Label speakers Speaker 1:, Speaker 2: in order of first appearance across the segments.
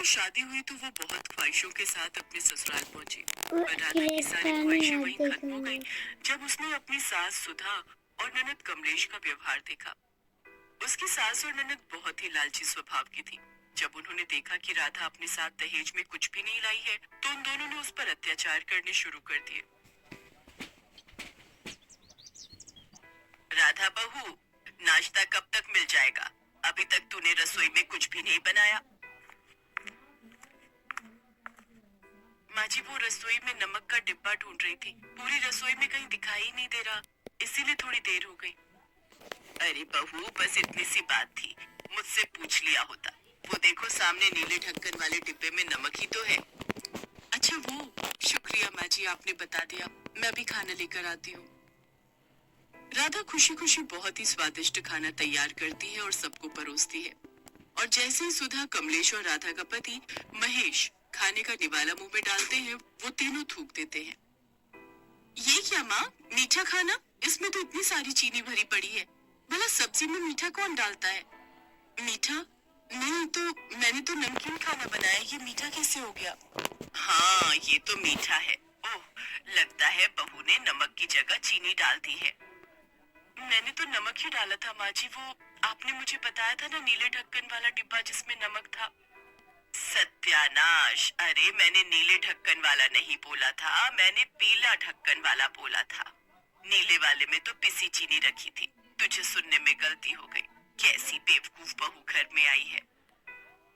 Speaker 1: की शादी हुई तो वो बहुत ख्वाहिशों के साथ अपने ससुराल पहुंची।
Speaker 2: वो
Speaker 1: पर राधा की सारी
Speaker 2: खिलौना
Speaker 1: ख्वाहिशें
Speaker 2: याद
Speaker 1: वहीं
Speaker 2: है
Speaker 1: खत्म हो गई
Speaker 2: तुम्हें?
Speaker 1: जब उसने अपनी सास सुधा और ननद कमलेश का व्यवहार देखा। उसकी सास और ननद बहुत ही लालची स्वभाव की थी। जब उन्होंने देखा कि राधा अपने साथ दहेज में कुछ भी नहीं लाई है तो उन दोनों ने उस पर अत्याचार करने शुरू कर दिए। राधा बहू, नाश्ता कब तक मिल जाएगा? अभी तक तूने रसोई में कुछ भी नहीं बनाया। माँ जी, वो रसोई में नमक का डिब्बा ढूंढ रही थी। पूरी रसोई में कहीं दिखाई ही नहीं दे रहा, इसीलिए थोड़ी देर हो गई। अरे बहू, बस इतनी सी बात थी, मुझसे पूछ लिया होता। वो देखो सामने नीले ढक्कन वाले डिब्बे में नमक ही तो है। अच्छा वो, शुक्रिया माँ जी, आपने बता दिया। मैं अभी खाना लेकर आती हूँ। राधा खुशी खुशी बहुत ही स्वादिष्ट खाना तैयार करती है और सबको परोसती है। और जैसे ही सुधा, कमलेश और राधा का पति महेश खाने का निवाला मुंह में डालते हैं, वो तीनों थूक देते हैं। ये क्या माँ, मीठा खाना? इसमें तो इतनी सारी चीनी भरी पड़ी है। भला सब्जी में मीठा कौन डालता है? मीठा? नहीं तो मैंने तो नमकीन खाना बनाया, ये मीठा कैसे हो गया? हाँ, ये तो मीठा है। ओह, लगता है बहू ने नमक की जगह चीनी डाल दी है। मैंने तो नमक ही डाला था माँ जी, वो आपने मुझे बताया था ना, नीले ढक्कन वाला डिब्बा जिसमें नमक था। सत्यानाश! अरे मैंने नीले ढक्कन वाला नहीं बोला था, मैंने पीला ढक्कन वाला बोला था। नीले वाले में तो पिसी चीनी रखी थी। तुझे सुनने में गलती हो गई। कैसी बेवकूफ बहू घर में आई है।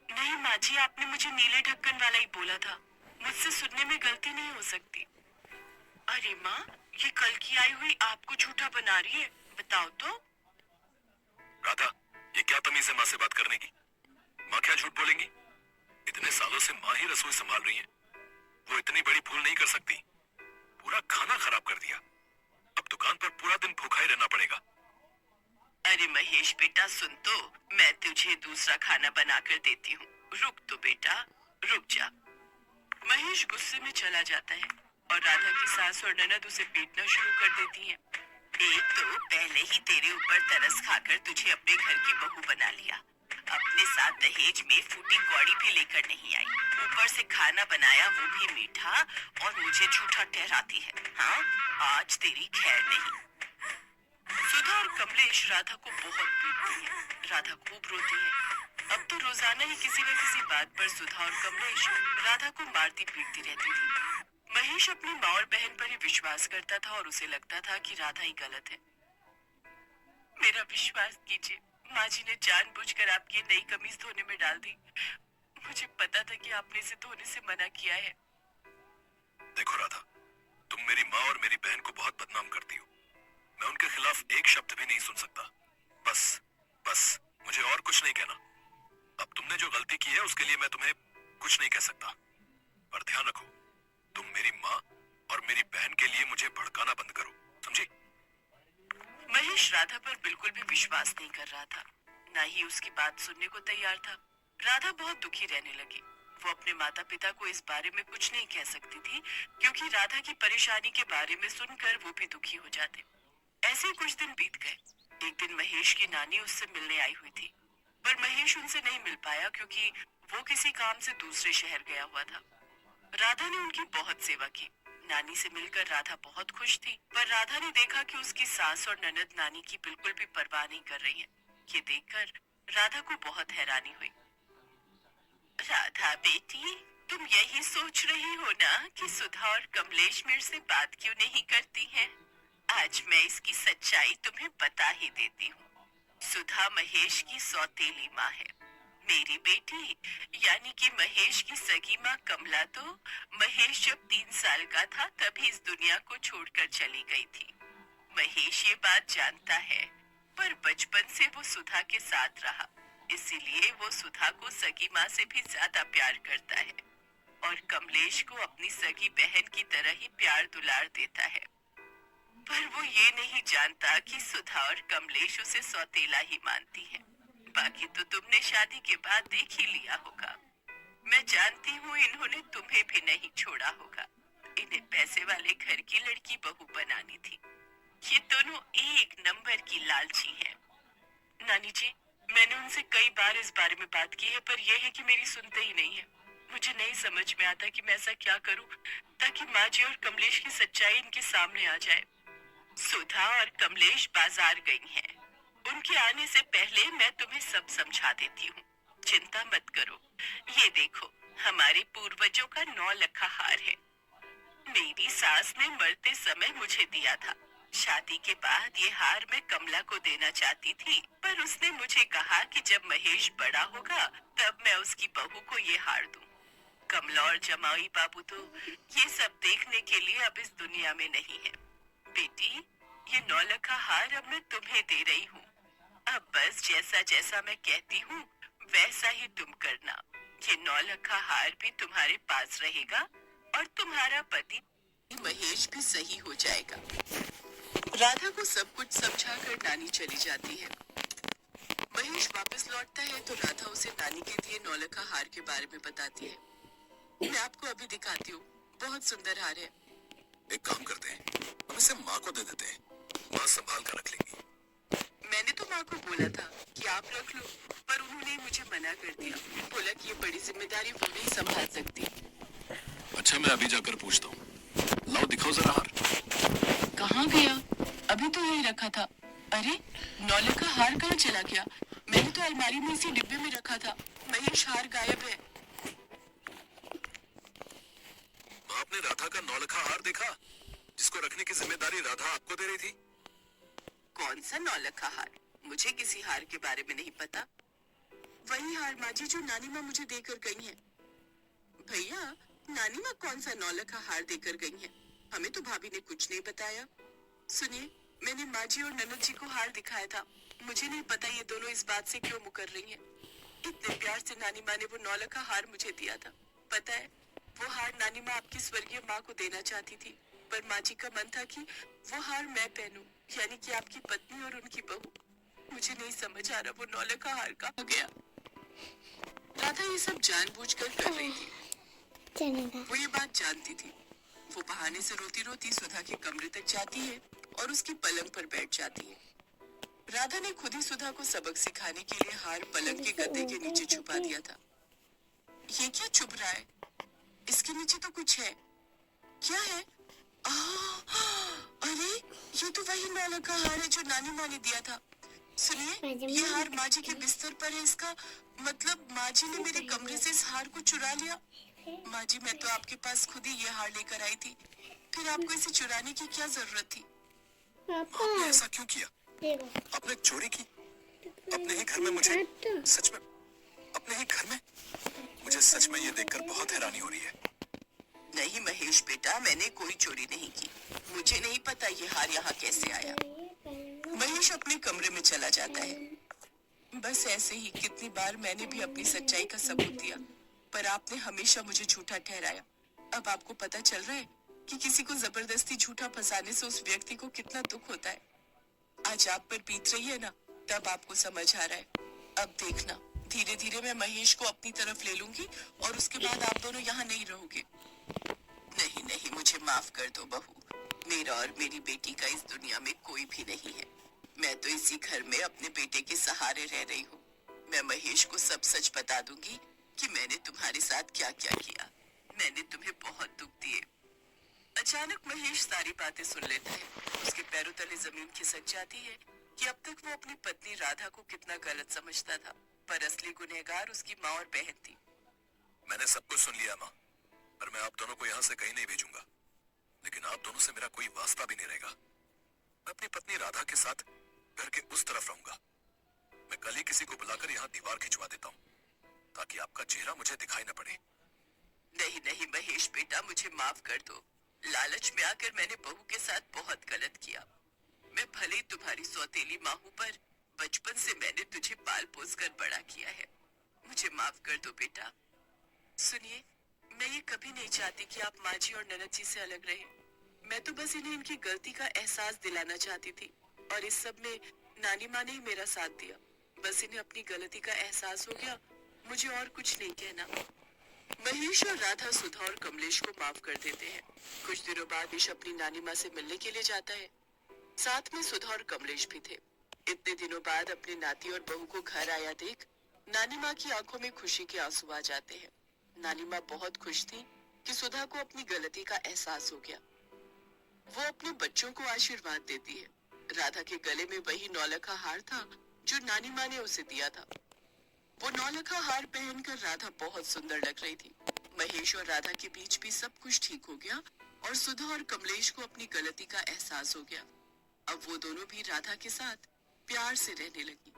Speaker 1: नहीं माँ जी, आपने मुझे नीले ढक्कन वाला ही बोला था। मुझसे सुनने में गलती नहीं हो सकती। अरे माँ, ये कल की आई हुई आपको झूठा बना रही है, बताओ तो।
Speaker 3: राधा, ये क्या तमीज है माँ से बात करने की? माँ क्या झूठ बोलेंगी? इतने सालों से माँ ही रसोई संभाल रही है। वो इतनी बड़ी भूल नहीं कर सकती। पूरा खाना खराब कर दिया। अब दुकान पर पूरा दिन भूखा ही रहना पड़ेगा।
Speaker 1: अरे महेश बेटा, सुन तो, मैं तुझे दूसरा खाना बनाकर देती हूँ। रुक तो बेटा, रुक जा। महेश गुस्से में चला जाता है और राधा की सास और ननद उसे पीटना शुरू कर देती हैं। एक तो पहले ही तेरे ऊपर तरस खाकर तुझे अपने घर की बहू बना लिया। अपने साथ दहेज में फूटी कौड़ी भी लेकर नहीं आई। ऊपर से खाना बनाया, वो भी मीठा, और मुझे झूठा ठहराती है। हाँ, आज तेरी खैर नहीं। सुधा और कमलेश राधा को बहुत पीटती है। राधा खूब रोती है। अब तो रोजाना ही किसी न किसी बात पर सुधा और कमलेश राधा को मारती पीटती रहती थी। महेश अपनी माँ और बहन पर ही विश्वास करता था और उसे लगता था कि राधा ही गलत है। मेरा विश्वास कीजिए, माँ जी ने जानबूझकर आपकी नई कमीज धोने में डाल दी। मुझे पता था कि आपने इसे धोने से मना किया है।
Speaker 3: देखो राधा, तुम मेरी माँ और मेरी बहन को बहुत बदनाम करती हो। मैं उनके खिलाफ एक शब्द भी नहीं सुन सकता। बस बस मुझे और कुछ नहीं कहना। अब तुमने जो गलती की है उसके लिए मैं तुम्हें कुछ नहीं कह सकता। पर ध्यान रखो, तुम मेरी माँ और मेरी बहन के लिए मुझे भड़काना बंद करो, समझी?
Speaker 1: महेश राधा पर बिल्कुल भी विश्वास नहीं कर रहा था, ना ही उसकी बात सुनने को तैयार था। राधा बहुत दुखी रहने लगी। वो अपने माता पिता को इस बारे में कुछ नहीं कह सकती थी, क्योंकि राधा की परेशानी के बारे में सुनकर वो भी दुखी हो जाते। ऐसे ही कुछ दिन बीत गए। एक दिन महेश की नानी उससे मिलने आई हुई थी, पर महेश उनसे नहीं मिल पाया क्योंकि वो किसी काम से दूसरे शहर गया हुआ था। राधा ने उनकी बहुत सेवा की। नानी से मिलकर राधा बहुत खुश थी, पर राधा ने देखा कि उसकी सास और ननद नानी की बिल्कुल भी परवाह नहीं कर रही हैं। ये देखकर राधा को बहुत हैरानी हुई। राधा बेटी, तुम यही सोच रही हो ना कि सुधा और कमलेश मेरे से बात क्यों नहीं करती हैं? आज मैं इसकी सच्चाई तुम्हें बता ही देती हूँ। सुधा महेश की सौतेली माँ है। मेरी बेटी, यानी कि महेश की सगी माँ कमला तो महेश जब 3 साल का था तभी इस दुनिया को छोड़कर चली गई थी। महेश ये बात जानता है, पर बचपन से वो सुधा के साथ रहा, इसीलिए वो सुधा को सगी माँ से भी ज्यादा प्यार करता है और कमलेश को अपनी सगी बहन की तरह ही प्यार दुलार देता है। पर वो ये नहीं जानता कि सुधा और कमलेश उसे सौतेला ही मानती है। बाकी तो तुमने शादी के बाद देख ही लिया होगा। मैं जानती हूँ इन्होंने तुम्हें भी नहीं छोड़ा होगा। इन्हें पैसे वाले घर की लड़की बहू बनानी थी। ये दोनों एक नंबर की लालची हैं। नानी जी, मैंने उनसे कई बार इस बारे में बात की है, पर यह है कि मेरी सुनते ही नहीं है। मुझे नहीं समझ में आता कि मैं ऐसा क्या करूं ताकि माँ जी और कमलेश की सच्चाई इनके सामने आ जाए। सुधा और कमलेश बाजार गई हैं। उनके आने से पहले मैं तुम्हें सब समझा देती हूँ। चिंता मत करो। ये देखो, हमारे पूर्वजों का 9 लखा हार है। मेरी सास ने मरते समय मुझे दिया था। शादी के बाद ये हार मैं कमला को देना चाहती थी, पर उसने मुझे कहा कि जब महेश बड़ा होगा तब मैं उसकी बहू को ये हार दूं। कमला और जमाई बाबू तो ये सब देखने के लिए अब इस दुनिया में नहीं है। बेटी, ये 9 लखा हार अब मैं तुम्हें दे रही हूँ। अब बस जैसा जैसा मैं कहती हूँ वैसा ही तुम करना। ये 9 लखा हार भी तुम्हारे पास रहेगा और तुम्हारा पति महेश भी सही हो जाएगा। राधा को सब कुछ समझाकर नानी चली जाती है। महेश वापस लौटता है तो राधा उसे नानी के दिए 9 लखा हार के बारे में बताती है। मैं आपको अभी दिखाती हूँ, बहुत सुंदर हार है।
Speaker 3: एक काम करते हैं, हम इसे माँ को दे देते हैं। माँ संभाल कर रख लेंगी।
Speaker 1: मैंने तो माँ को बोला था कि आप रख लो, पर उन्होंने मुझे मना कर दिया। बोला कि ये बड़ी जिम्मेदारी वो नहीं संभाल सकती।
Speaker 3: अच्छा, मैं अभी जाकर पूछता हूँ। लाओ, दिखाओ जरा हार।
Speaker 1: कहाँ गया? अभी तो यही रखा था। अरे, 9 लखा हार कहाँ चला गया? मैंने तो अलमारी में इसी डिब्बे में रखा था। महेश, हार गायब है।
Speaker 3: आपने राधा का 9 लखा हार देखा, जिसको रखने की जिम्मेदारी राधा आपको दे रही थी? कौन सा 9 लखा हार? मुझे किसी हार के बारे में नहीं पता। वही हार माँ जी जो नानी माँ मुझे देकर गई हैं। भैया, नानी माँ कौन सा 9 लखा हार देकर गई हैं? हमें तो भाभी ने कुछ नहीं बताया। सुनिए, मैंने माँ जी और ननद जी को हार दिखाया था। मुझे नहीं पता ये दोनों इस बात से क्यों मुकर रही हैं। इतने प्यार से नानी माँ ने वो 9 लखा हार मुझे दिया था। पता है, वो हार नानी माँ आपकी स्वर्गीय माँ को देना चाहती थी, पर माँ जी का मन था कि वो हार मैं पहनूं, यानी कि आपकी पत्नी और उनकी बहू। मुझे नहीं समझ आ रहा वो 9 लखा हार कहाँ गया। राधा ये सब जानबूझकर कर रही थी। वो ये बात जानती थी। वो बहाने से रोती रोती सुधा के कमरे तक जाती है और उसकी पलंग पर बैठ जाती है। राधा ने खुद ही सुधा को सबक सिखाने के लिए हार पलंग के गद्दे के नीचे छुपा दिया था। ये क्या छुप रहा है? इसके नीचे तो कुछ है। क्या है? अरे, ये तो वही 9 लखा हार है जो नानी माँ ने दिया था। सुनिए, ये हार माँ जी के बिस्तर पर है। इसका मतलब माँ जी ने मेरे कमरे से इस हार को चुरा लिया। माँ जी, मैं तो आपके पास खुद ही ये हार लेकर आई थी, फिर आपको इसे चुराने की क्या जरूरत थी? आपने ऐसा क्यों किया? आपने चोरी की अपने ही घर में? मुझे सच में अपने ही घर में? मुझे सच में ये देखकर बहुत हैरानी हो रही है। नहीं महेश बेटा, मैंने कोई चोरी नहीं की। मुझे नहीं पता ये हार यहाँ कैसे आया। महेश अपने कमरे में चला जाता है। बस ऐसे ही कितनी बार मैंने भी अपनी सच्चाई का सबूत दिया, पर आपने हमेशा मुझे झूठा ठहराया। अब आपको पता चल रहा है कि किसी को जबरदस्ती झूठा फंसाने से उस व्यक्ति को कितना दुख होता है। आज आप पर बीत रही है ना, तब आपको समझ आ रहा है। अब देखना, धीरे धीरे मैं महेश को अपनी तरफ ले लूंगी और उसके बाद आप दोनों यहाँ नहीं रहोगे। नहीं नहीं, मुझे माफ कर दो बहू। मेरा और मेरी बेटी का इस दुनिया में कोई भी नहीं है। मैं तो इसी घर में अपने बेटे के सहारे रह रही हूँ। मैं महेश को सब सच बता दूंगी कि मैंने तुम्हारे साथ क्या क्या किया। मैंने तुम्हें बहुत दुख दिए। अचानक महेश सारी बातें सुन लेता है। उसके पैरों तले जमीन खिसक जाती है कि अब तक वो अपनी पत्नी राधा को कितना गलत समझता था, पर असली गुनहगार उसकी माँ और बहन थी। मैंने सब कुछ सुन लिया माँ, पर मैं आप दोनों को यहाँ से कहीं नहीं भेजूंगा। लेकिन आप दोनों से मेरा कोई वास्ता भी नहीं रहेगा। मैं अपनी पत्नी राधा के साथ घर के उस तरफ रहूंगा। मैं कल ही किसी को बुलाकर यहाँ दीवार खिंचवा देता हूँ, ताकि आपका चेहरा मुझे दिखाई न पड़े। नहीं नहीं महेश बेटा, मुझे माफ कर दो। लालच में आकर मैंने बहू के साथ बहुत गलत किया। मैं भले ही तुम्हारी सौतेली माँ हूँ, पर बचपन से मैंने तुझे पाल पोस कर बड़ा किया है। मुझे माफ कर दो बेटा। सुनिए, मैं ये कभी नहीं चाहती कि आप माँ जी और ननद जी से अलग रहें। मैं तो बस इन्हें इनकी गलती का एहसास दिलाना चाहती थी, और इस सब में नानी माँ ने ही मेरा साथ दिया। बस इन्हें अपनी गलती का एहसास हो गया, मुझे और कुछ नहीं कहना। महेश और राधा सुधा और कमलेश को माफ कर देते हैं। कुछ दिनों बाद ईश अपनी नानी माँ से मिलने के लिए जाता है। साथ में सुधा और कमलेश भी थे।
Speaker 1: इतने दिनों बाद अपने नाती और बहू को घर आया देख नानी माँ की आंखों में खुशी के आंसू आ जाते हैं। नानी माँ बहुत खुश थी कि सुधा को अपनी गलती का एहसास हो गया। वो अपने बच्चों को आशीर्वाद देती है। राधा के गले में वही नौलखा हार था जो नानी माँ ने उसे दिया था। वो नौलखा हार पहनकर राधा बहुत सुंदर लग रही थी। महेश और राधा के बीच भी सब कुछ ठीक हो गया और सुधा और कमलेश को अपनी गलती का एहसास हो गया। अब वो दोनों भी राधा के साथ प्यार से रहने लगी।